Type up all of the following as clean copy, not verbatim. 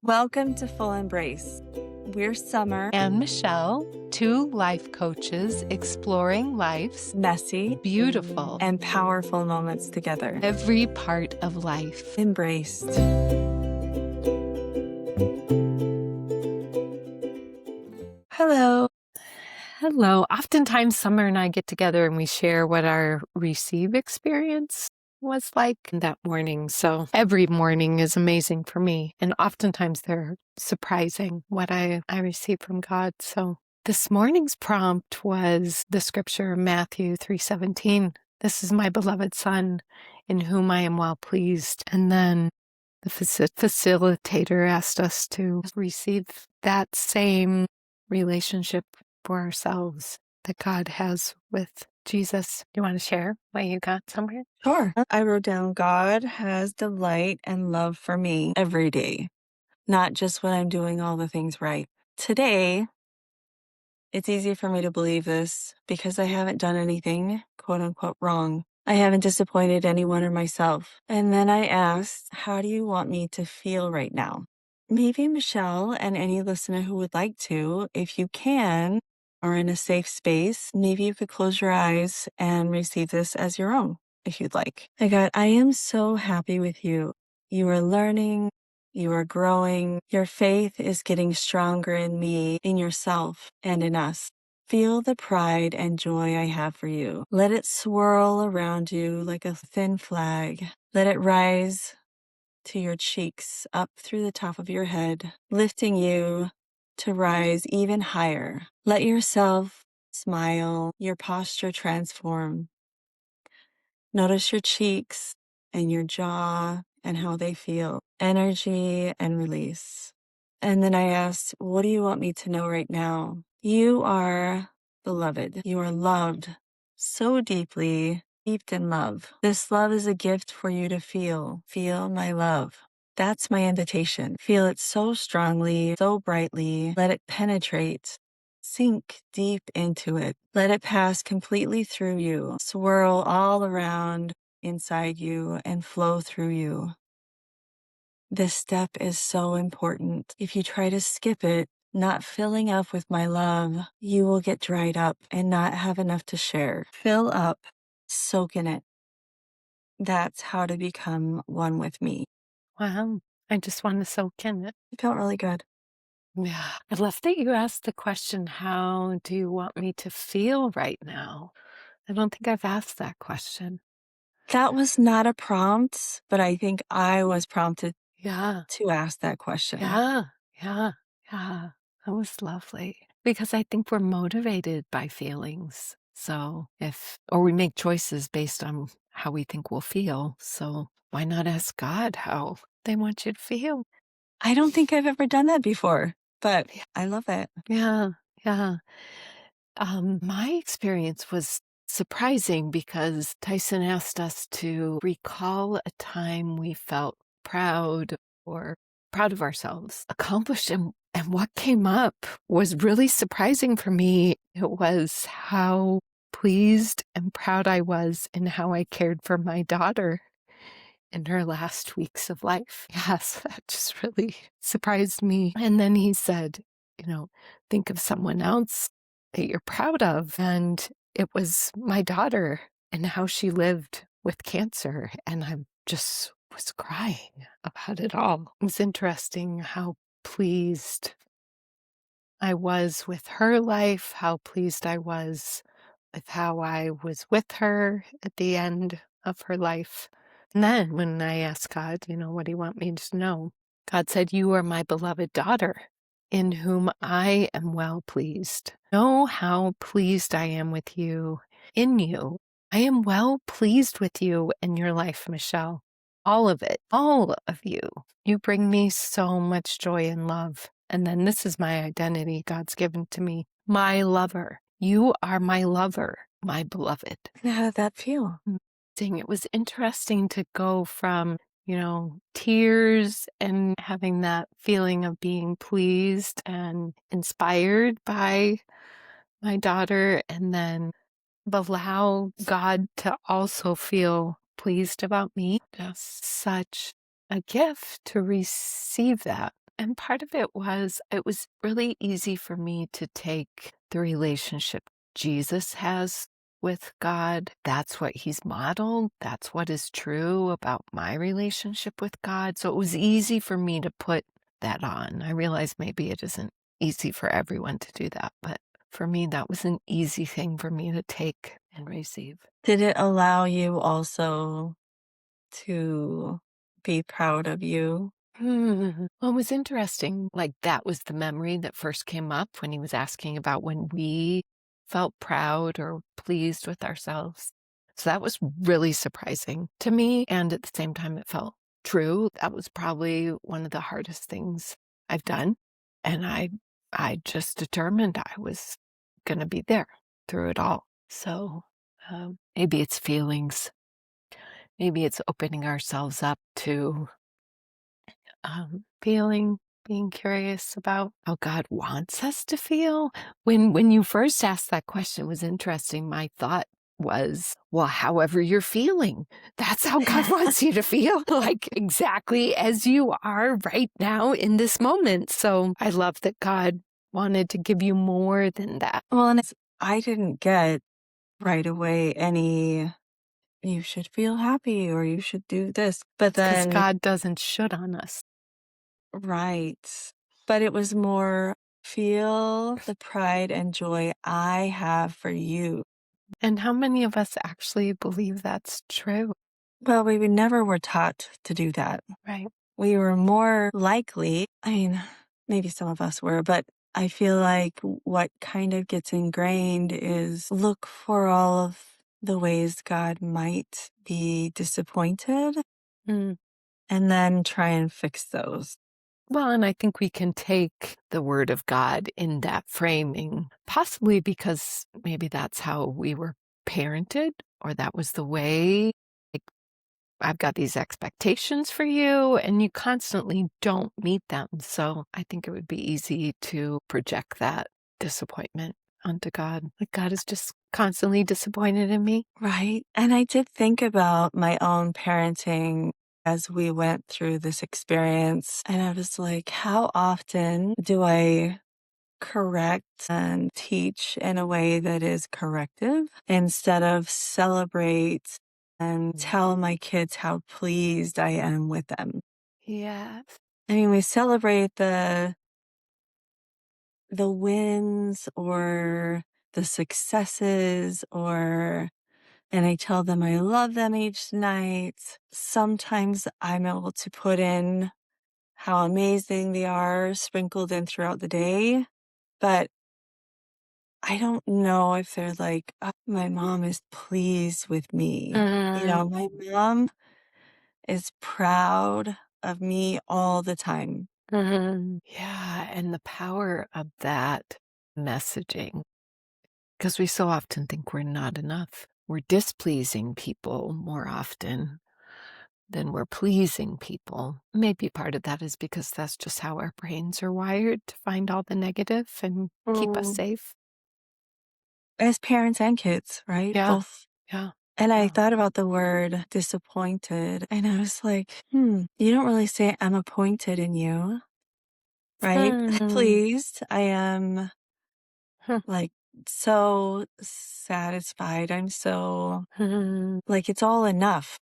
Welcome to Full Embrace. We're Sommer and Michelle, two life coaches exploring life's messy beautiful and powerful moments together. every part of life. Embraced. Hello. Hello. Oftentimes, Summer and I get together and we share what our receive experience was like that morning. So every morning is amazing for me. And oftentimes they're surprising what I receive from God. So this morning's prompt was the scripture, Matthew 3:17. This is my beloved Son, in whom I am well pleased. And then the facilitator asked us to receive that same relationship for ourselves that God has with Jesus. Do you want to share what you got somewhere? Sure. I wrote down God has delight and love for me every day, not just when I'm doing all the things right. Today, it's easy for me to believe this because I haven't done anything quote unquote wrong. I haven't disappointed anyone or myself. And then I asked, how do you want me to feel right now? Maybe Michelle and any listener who would like to, if you can, are in a safe space, maybe you could close your eyes and receive this as your own, if you'd like. I am so happy with you. You are learning. You are growing. Your faith is getting stronger in me, in yourself, and in us. Feel the pride and joy I have for you. Let it swirl around you like a thin flag. Let it rise to your cheeks, up through the top of your head, lifting you to rise even higher. Let yourself smile, your posture transform. Notice your cheeks and your jaw and how they feel. Energy and release. And then I asked, what do you want me to know right now? You are beloved. You are loved so deeply, steeped in love. This love is a gift for you to feel. Feel my love. That's my invitation. Feel it so strongly, so brightly. Let it penetrate. Sink deep into it. Let it pass completely through you. Swirl all around inside you and flow through you. This step is so important. If you try to skip it, not filling up with my love, you will get dried up and not have enough to share. Fill up, soak in it. That's how to become one with me. Wow. I just want to soak in it. It felt really good. Yeah. I love that you asked the question, how do you want me to feel right now? I don't think I've asked that question. That was not a prompt, but I think I was prompted Yeah. to ask that question. Yeah. Yeah. Yeah. That was lovely. Because I think we're motivated by feelings. So or we make choices based on how we think we'll feel. So why not ask God how they want you to feel? I don't think I've ever done that before, but I love it. Yeah. Yeah. My experience was surprising because Tyson asked us to recall a time we felt proud or proud of ourselves, accomplished. And what came up was really surprising for me. It was how pleased and proud I was in how I cared for my daughter in her last weeks of life. Yes, that just really surprised me. And then he said, think of someone else that you're proud of. And it was my daughter and how she lived with cancer. And I just was crying about it all. It was interesting how pleased I was with her life, how pleased I was with how I was with her at the end of her life. And then when I asked God, what do you want me to know? God said, you are my beloved daughter, in whom I am well pleased. Know how pleased I am with you, in you. I am well pleased with you in your life, Michelle. All of it, all of you. You bring me so much joy and love. And then this is my identity God's given to me, my lover. You are my lover, my beloved. How did that feel? It was interesting to go from, tears and having that feeling of being pleased and inspired by my daughter, and then allow God to also feel pleased about me. Just such a gift to receive that. And part of it was really easy for me to take the relationship Jesus has with God. That's what he's modeled. That's what is true about my relationship with God. So it was easy for me to put that on. I realize maybe it isn't easy for everyone to do that, but for me, that was an easy thing for me to take and receive. Did it allow you also to be proud of you? Well, it was interesting. Like, that was the memory that first came up when he was asking about when we felt proud or pleased with ourselves. So that was really surprising to me. And at the same time, it felt true. That was probably one of the hardest things I've done. And I just determined I was going to be there through it all. So maybe it's feelings. Maybe it's opening ourselves up to feeling, being curious about how God wants us to feel. When you first asked that question, it was interesting. My thought was, well, however you're feeling, that's how God wants you to feel, like exactly as you are right now in this moment. So I love that God wanted to give you more than that. Well, and I didn't get right away any, you should feel happy or you should do this. But It's because then, God doesn't should on us. right. But it was more, feel the pride and joy I have for you. And how many of us actually believe that's true? Well, we would never were taught to do that. Right. We were more likely, I mean, maybe some of us were, but I feel like what kind of gets ingrained is look for all of the ways God might be disappointed Mm. and then try and fix those. Well, and I think we can take the word of God in that framing, possibly because maybe that's how we were parented, or that was the way. Like, I've got these expectations for you, and you constantly don't meet them. So I think it would be easy to project that disappointment onto God. Like, God is just constantly disappointed in me. Right. And I did think about my own parenting as we went through this experience. And I was like, how often do I correct and teach in a way that is corrective instead of celebrate and tell my kids how pleased I am with them? Yes. I mean, we celebrate the wins or the successes or and I tell them I love them each night. Sometimes I'm able to put in how amazing they are sprinkled in throughout the day, but I don't know if they're like, "Oh, my mom is pleased with me." Mhm. My mom is proud of me all the time. Mhm. Yeah, and the power of that messaging, because we so often think we're not enough. We're displeasing people more often than we're pleasing people. Maybe part of that is because that's just how our brains are wired to find all the negative and keep us Mm. safe. As parents and kids, right? Yeah, Both. yeah, And I yeah. thought about the word disappointed, and I was like, you don't really say I'm appointed in you, right? Hmm. Pleased. I am Hmm. like so satisfied. I'm so Hmm. like it's all enough.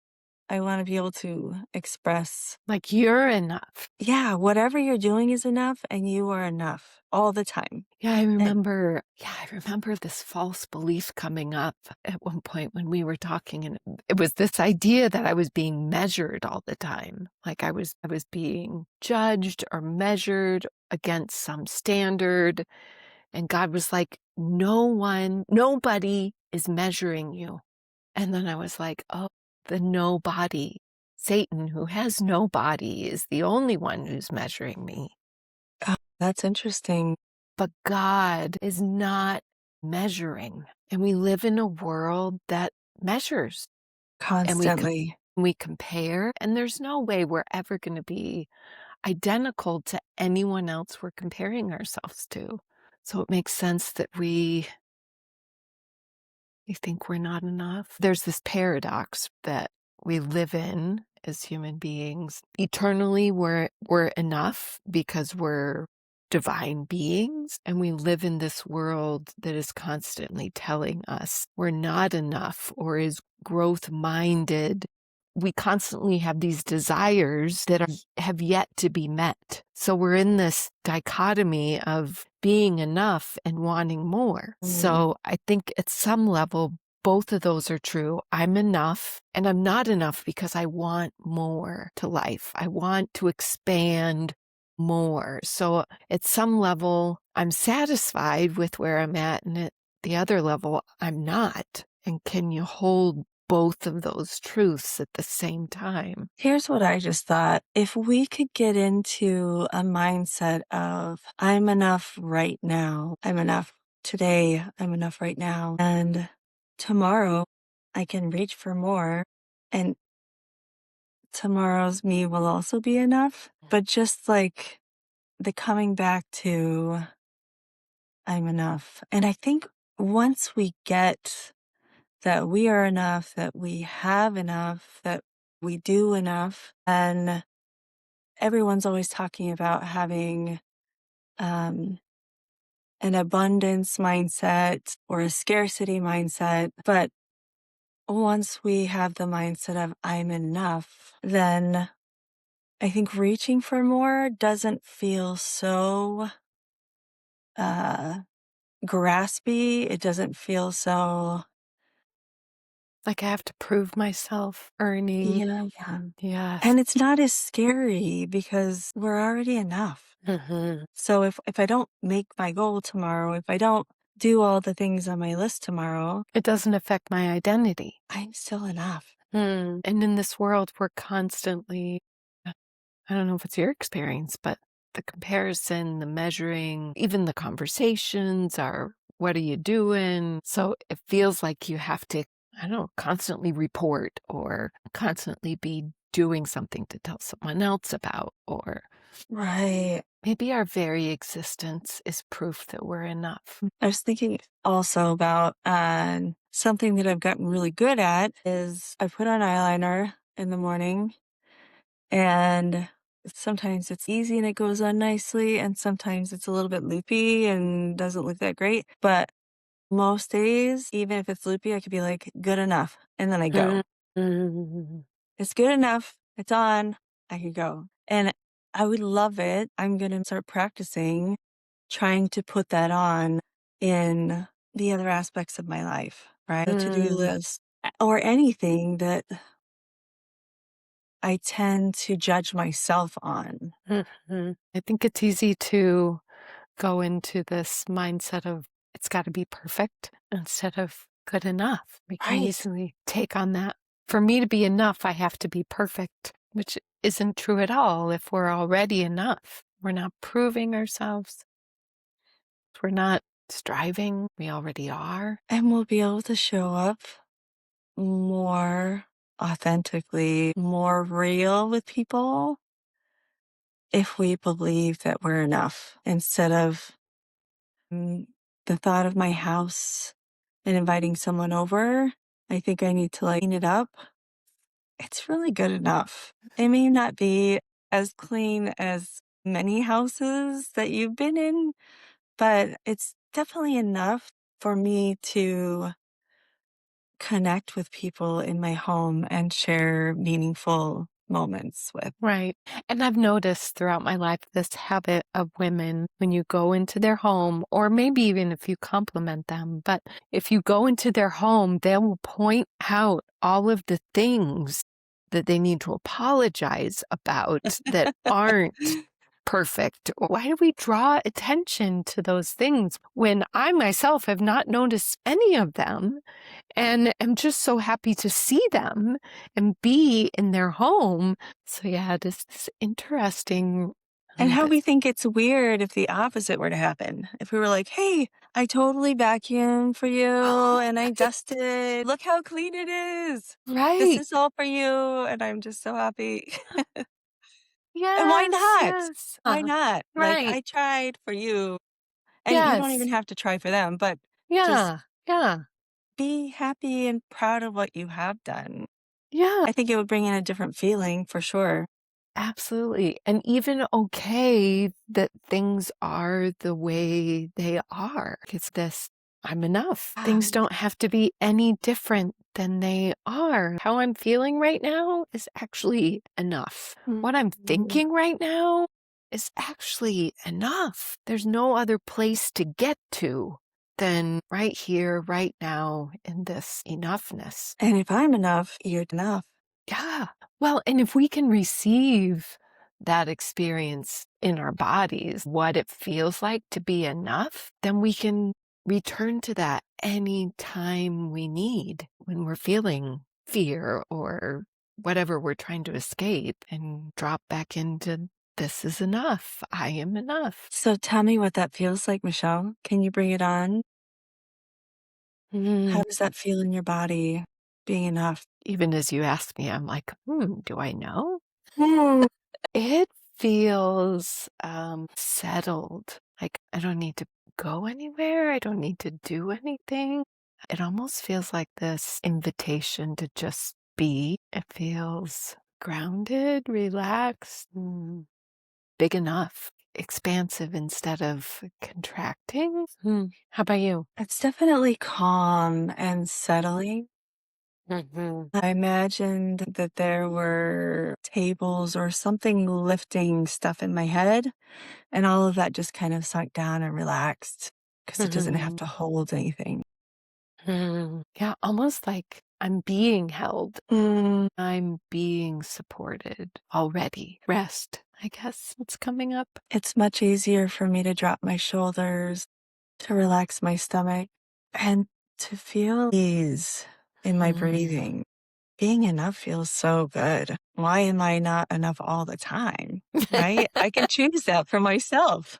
I want to be able to express, Like you're enough. yeah, whatever you're doing is enough and you are enough all the time. And I remember this false belief coming up at one point when we were talking, and it was this idea that I was being measured all the time. Like I was being judged or measured against some standard. And God was like, nobody is measuring you. And then I was like, oh, the nobody. Satan, who has no body, is the only one who's measuring me. that's interesting. But God is not measuring. And we live in a world that measures, and Constantly. we compare, and there's no way we're ever going to be identical to anyone else we're comparing ourselves to. So it makes sense that we think we're not enough. There's this paradox that we live in as human beings. Eternally, we're enough because we're divine beings, and we live in this world that is constantly telling us we're not enough or is growth minded. We constantly have these desires that have yet to be met. So we're in this dichotomy of being enough and wanting more. Mm. So I think at some level, both of those are true. I'm enough and I'm not enough because I want more to life. I want to expand more. So at some level, I'm satisfied with where I'm at, and at the other level, I'm not. And can you hold both of those truths at the same time? Here's what I just thought. If we could get into a mindset of, I'm enough right now, I'm enough today, I'm enough right now, and tomorrow I can reach for more, and tomorrow's me will also be enough. But just like the coming back to, I'm enough. And I think once we get that we are enough, that we have enough, that we do enough, and everyone's always talking about having um, an abundance mindset or a scarcity mindset. But once we have the mindset of I'm enough, then I think reaching for more doesn't feel so uh, graspy. It doesn't feel so, Like I have to prove myself, earning. yeah, yeah. Yes. And it's not as scary because we're already enough. Mhm. So if I don't make my goal tomorrow, if I don't do all the things on my list tomorrow, It doesn't affect my identity. I'm still enough. And in this world, we're constantly, I don't know if it's your experience, but the comparison, the measuring, even the conversations are, what are you doing? So it feels like you have to, I don't know, constantly report or constantly be doing something to tell someone else about, or Right. maybe our very existence is proof that we're enough. I was thinking also about something that I've gotten really good at is I put on eyeliner in the morning, and sometimes it's easy and it goes on nicely, and sometimes it's a little bit loopy and doesn't look that great. But most days, even if it's loopy, I could be like, good enough. And then I go. Mhm. It's good enough. It's on. I could go. And I would love it. I'm going to start practicing trying to put that on in the other aspects of my life, right? A to do Mm, list or anything that I tend to judge myself on. mhm. I think it's easy to go into this mindset of it's got to be perfect instead of good enough. We can Right. easily take on that. For me to be enough, I have to be perfect, which isn't true at all if we're already enough. We're not proving ourselves, we're not striving, we already are. And we'll be able to show up more authentically, more real with people if we believe that we're enough instead of mm, the thought of my house and inviting someone over. I think I need to like clean it up. It's really good enough. It may not be as clean as many houses that you've been in, but it's definitely enough for me to connect with people in my home and share meaningful moments with. Right. And I've noticed throughout my life this habit of women when you go into their home, or maybe even if you compliment them, but if you go into their home, they will point out all of the things that they need to apologize about that aren't perfect. Why do we draw attention to those things when I myself have not noticed any of them? And I'm just so happy to see them and be in their home. So yeah, this is interesting. And how That we think it's weird if the opposite were to happen. If we were like, hey, I totally vacuumed for you and I dusted. Look how clean it is. This right. is all for you. And I'm just so happy. And why Yes, not? yes. Why not? Like, Right. I tried for you. And you don't even Yes. have to try for them, but just Yeah. Yeah. be happy and proud of what you have done. Yeah, I think it would bring in a different feeling for sure. absolutely. And even okay that things are the way they are. It's this I'm enough. Things don't have to be any different than they are. How I'm feeling right now is actually enough. What I'm Mhm. thinking right now is actually enough. There's no other place to get to than right here, right now, in this enoughness. And if I'm enough, you're enough. Yeah. Well, and if we can receive that experience in our bodies, what it feels like to be enough, then we can return to that any time we need when we're feeling fear or whatever we're trying to escape and drop back into this is enough. I am enough. So tell me what that feels like, Michelle. Can you bring it on? Mm. How does that feel in your body, being enough? Even as you ask me, I'm like, do I know? Mm. It feels, settled, like, I don't need to go anywhere, I don't need to do anything. It almost feels like this invitation to just be. It feels grounded, relaxed, big enough, expansive instead of contracting. How about you? It's definitely calm and settling. Mhm. I imagined that there were tables or something lifting stuff in my head, and all of that just kind of sunk down and relaxed because it doesn't have Mhm. to hold anything. Yeah, almost like I'm being held. Mm, I'm being supported already. Rest, I guess, it's coming up. it's much easier for me to drop my shoulders, to relax my stomach, and to feel ease in my Mm. breathing. Being enough feels so good. Why am I not enough all the time? Right? I can choose that for myself.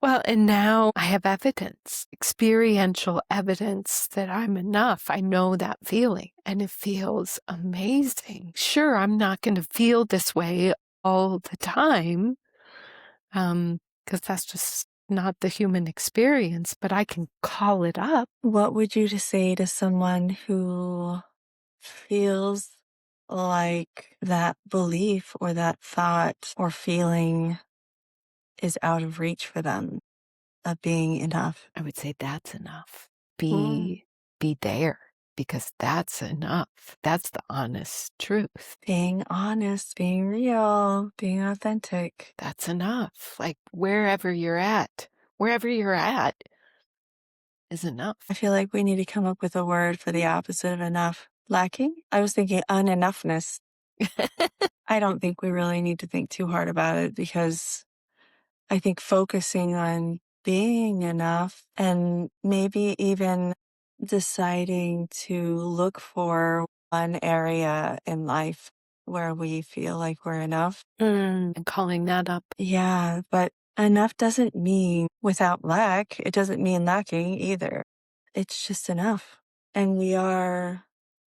Well, and now I have evidence, experiential evidence that I'm enough. I know that feeling, and it feels amazing. Sure, I'm not going to feel this way all the time, because that's just not the human experience, but I can call it up. What would you just say to someone who feels like that belief or that thought or feeling is out of reach for them of being enough? I would say that's enough. Mm. Be there because that's enough. That's the honest truth. Being honest, being real, being authentic. That's enough. Like wherever you're at is I enough. feel like we need to come up with a word for the opposite of enough. Lacking? I was thinking unenoughness. I don't think we really need to think too hard about it because I think focusing on being enough and maybe even deciding to look for one area in life where we feel like we're enough. And calling that up. Yeah, but enough doesn't mean without lack. It doesn't mean lacking either. It's just enough. And we are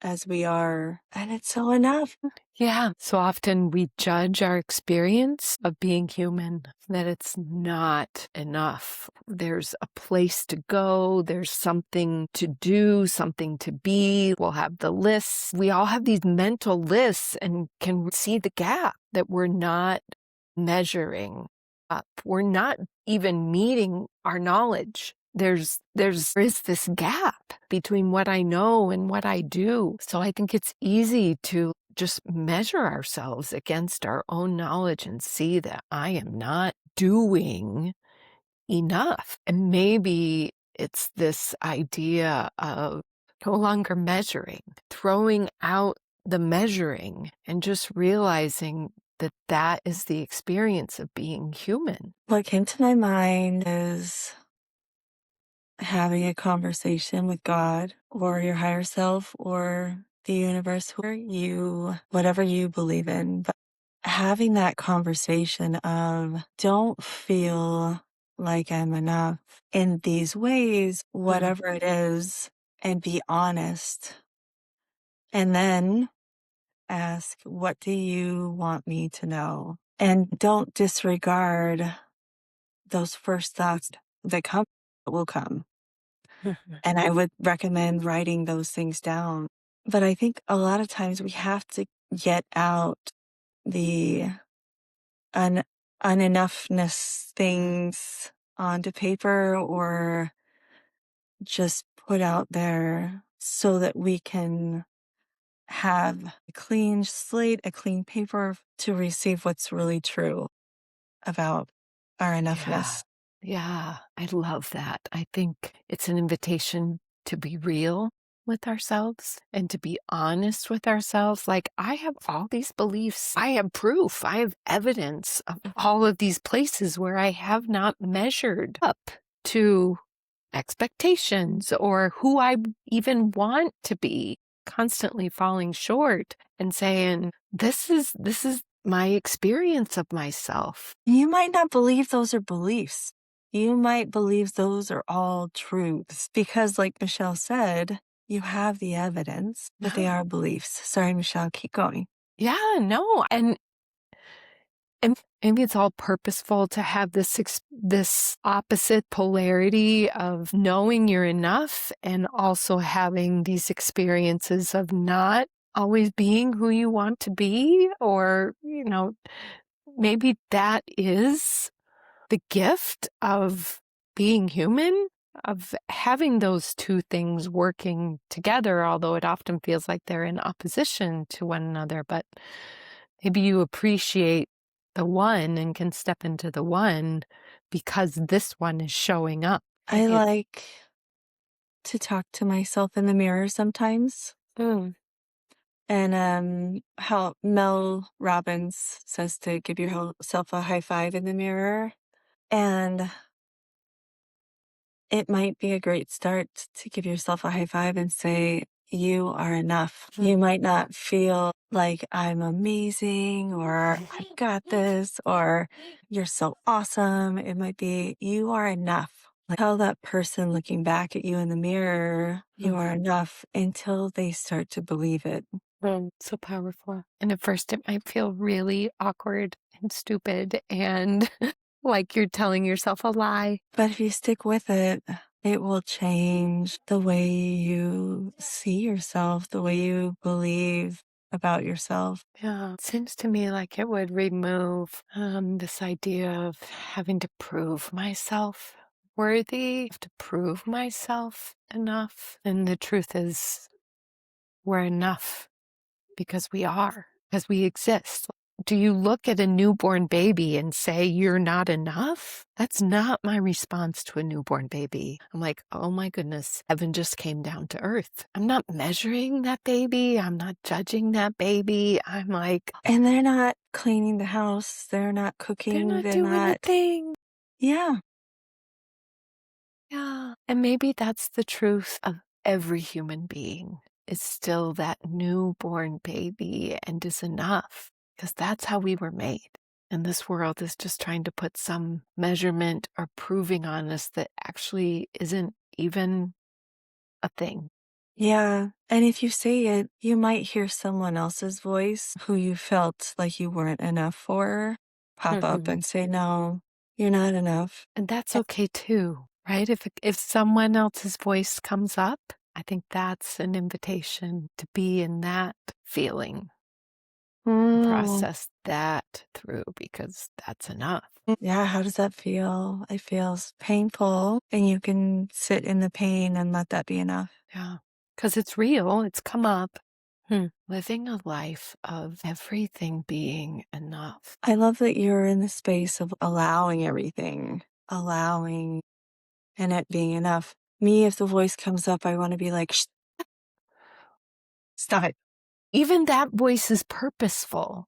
as we are. And it's so enough. Yeah. So often we judge our experience of being human, that it's not enough. There's a place to go, there's something to do, something to be. We'll have the lists. We all have these mental lists and can see the gap that we're not measuring up. We're not even meeting our knowledge. There is this gap between what I know and what I do. So I think it's easy to just measure ourselves against our own knowledge and see that I am not doing enough. And maybe it's this idea of no longer measuring, throwing out the measuring and just realizing that that is the experience of being human. What came to my mind is having a conversation with God or your higher self or the universe, whatever you believe in, but having that conversation of don't feel like I'm enough in these ways, Mm. whatever it is, and be honest. And then ask, what do you want me to know? And don't disregard those first thoughts that will come. And I would recommend writing those things down. But I think a lot of times we have to get out the un unenoughness things onto paper or just put out there so that we can have a clean slate, a clean paper to receive what's really true about our Yeah. enoughness. Yeah. I love that. I think it's an invitation to be real with ourselves and to be honest with ourselves. Like, I have all these beliefs. I have proof. I have evidence of all of these places where I have not measured up to expectations or who I even want to be, constantly falling short and saying, this is my experience of myself. You might not believe those are beliefs. You might believe those are all truths because, like Michelle said, you have the evidence, but they Yeah. are beliefs. Sorry, Michelle, keep going. Yeah, no, and maybe it's all purposeful to have this opposite polarity of knowing you're enough and also having these experiences of not always being who you want to be, or, maybe that is the gift of being human, of having those two things working together, although it often feels like they're in opposition to one another. But maybe you appreciate the one and can step into the one because this one is showing up. I Maybe it's like to talk to myself in the mirror sometimes. mm, And how Mel Robbins says to give yourself a high five in the mirror. And it might be a great start to give yourself a high five and say, you are enough. You might not feel like I'm amazing or I've got this or you're so awesome. It might be, you are enough. Like tell that person looking back at you in the mirror, you are enough until they start to believe it. so powerful. And at first, it might feel really awkward and stupid and like you're telling yourself a lie. But if you stick with it will change the way you see yourself, the way you believe about yourself. Yeah, it seems to me like it would remove this idea of having to prove myself worthy, have to prove myself enough. And the truth is, we're enough because we are, because we exist. Do you look at a newborn baby and say, you're not enough? That's not my response to a newborn baby. I'm like, oh my goodness, heaven just came down to earth. I'm not measuring that baby. I'm not judging that baby. I'm like, And they're not cleaning the house, they're not they're cooking, not they're doing a not. thing. Yeah. Yeah. And maybe that's the truth of every human being. Is still that newborn baby and is enough because that's how we were made. And this world is just trying to put some measurement or proving on us that actually isn't even a thing. Yeah. And if you say it, you might hear someone else's voice who you felt like you weren't enough for pop up Mhm. and say, no, you're not enough. And that's okay too, right? If someone else's voice comes up, I think that's an invitation to be in that feeling, Mm. process that through because that's enough. Yeah, how does that feel? It feels painful, and you can sit in the pain and let that be enough. Yeah, because it's real, it's come up. Living a life of everything being enough. I love that you're in the space of allowing everything, allowing and it being enough. Me, if the voice comes up, I want to be like, "Shh, stop it." Even that voice is purposeful.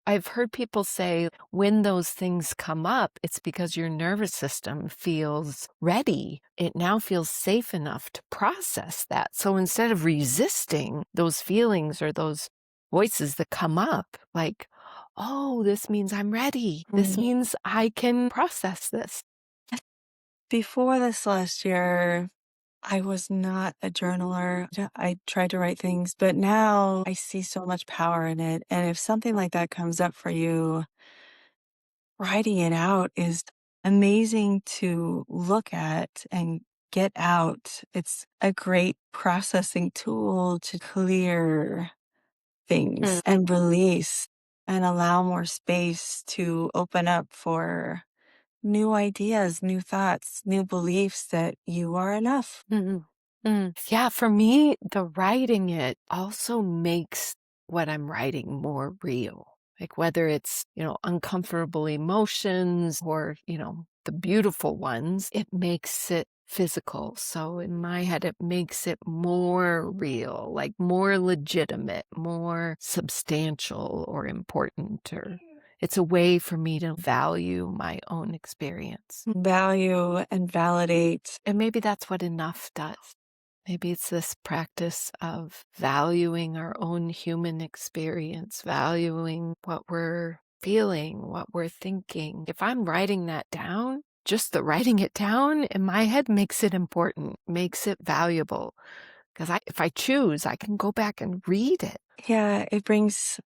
I've heard people say when those things come up, it's because your nervous system feels ready. It now feels safe enough to process that. So instead of resisting those feelings or those voices that come up, like, oh, this means I'm ready. This Mm. means I can process this. Before this last year, I was not a journaler. I tried to write things, but now I see so much power in it. And if something like that comes up for you, writing it out is amazing to look at and get out. It's a great processing tool to clear Mm, things and release and allow more space to open up for new ideas, new thoughts, new beliefs that you are enough. mhm, Yeah, for me, the writing it also makes what I'm writing more real. Like whether it's, uncomfortable emotions or, the beautiful ones, it makes it physical. So in my head, it makes it more real, like more legitimate, more substantial or important, or it's a way for me to value my own experience. Value and validate. And maybe that's what enough does. Maybe it's this practice of valuing our own human experience, valuing what we're feeling, what we're thinking. If I'm writing that down, just the writing it down in my head makes it important, makes it valuable. Because if I choose, I can go back and read it. Yeah, it brings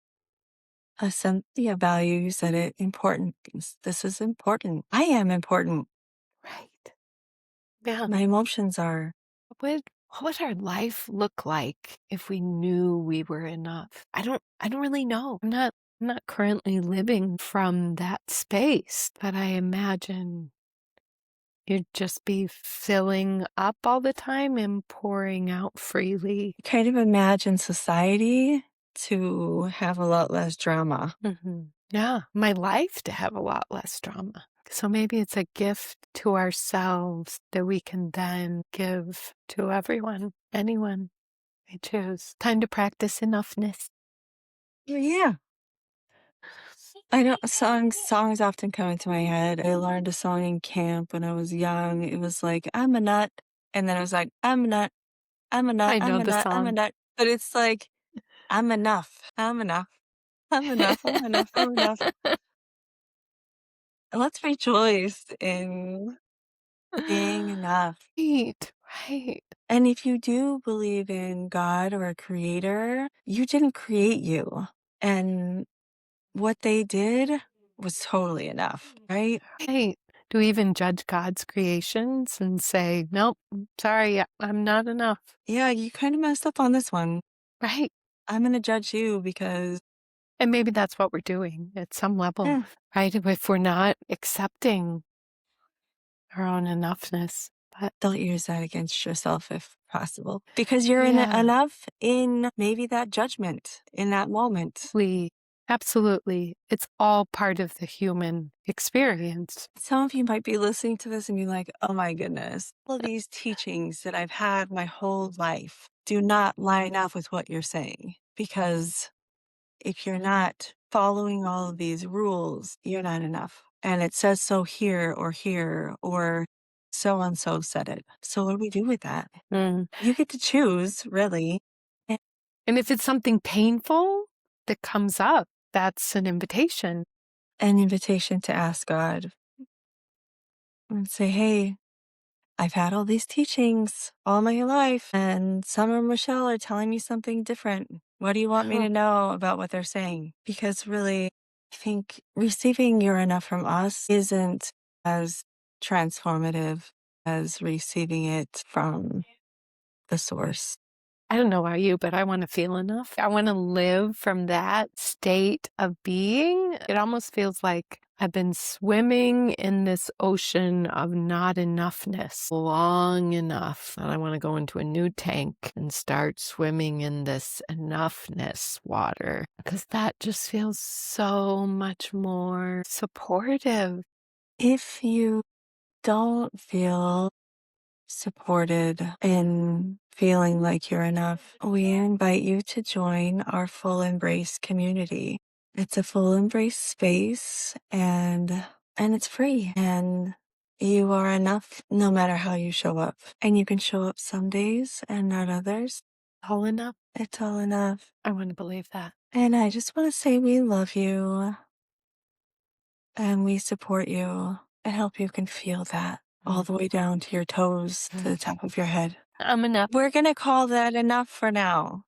a sense of value. You said it. Important. This is important. I am important. Right. Yeah. My emotions are. What would our life look like if we knew we were enough? I don't really know. I'm not currently living from that space, but I imagine you'd just be filling up all the time and pouring out freely. Kind of imagine society to have a lot less drama. Yeah, my life to have a lot less drama. So maybe it's a gift to ourselves that we can then give to everyone, anyone we choose. Time to practice enoughness. Yeah. I know songs often come into my head. I learned a song in camp when I was young. It was like, I'm a nut. And then I was like, I'm a nut, I'm a nut, I I'm know a the nut, I'm a song. nut. But it's like, I'm enough. I'm enough. I'm enough. I'm enough. I'm enough. And let's rejoice in being enough. Right, right. And if you do believe in God or a creator, you didn't create you. And what they did was totally enough, right? Right. Do we even judge God's creations and say, "Nope, sorry, I'm not enough." Yeah, you kind of messed up on this one. Right. I'm going to judge you because, And maybe that's what we're doing at some level, eh, right? If we're not accepting our own enoughness. But don't use that against yourself if possible because you're in yeah, enough in maybe that judgment in that moment. we absolutely, it's all part of the human experience. Some of you might be listening to this and be like, oh my goodness, all of these teachings that I've had my whole life do not line up with what you're saying. Because if you're not following all of these rules, you're not enough. And it says so here, or so and so said it. So what do we do with that? Mm. You get to choose, really. A- And if it's something painful that comes up, that's an invitation. An invitation to ask God and say, hey, I've had all these teachings all my life, and Sommer and Michelle are telling me something different. What do you want me to know about what they're saying? Because really, I think receiving your enough from us isn't as transformative as receiving it from the source. I don't know about you, but I wanna feel enough. I wanna live from that state of being. It almost feels like I've been swimming in this ocean of not enoughness long enough, and I wanna go into a new tank and start swimming in this enoughness water, because that just feels so much more supportive. If you don't feel supported in feeling like you're enough, we invite you to join our full embrace community. It's a full embrace space and it's free and you are enough no matter how you show up. And you can show up some days and not others. All enough? It's all enough. I wanna believe that. And I just want to say we love you and we support you and hope you can feel that all Mm. the way down to your toes, to Mm. the top of your head. I'm enough. We're going to call that enough for now.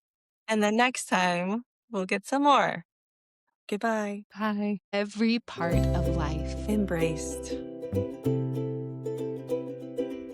And the next time, we'll get some more. Goodbye. Bye. Every part of life. Embraced.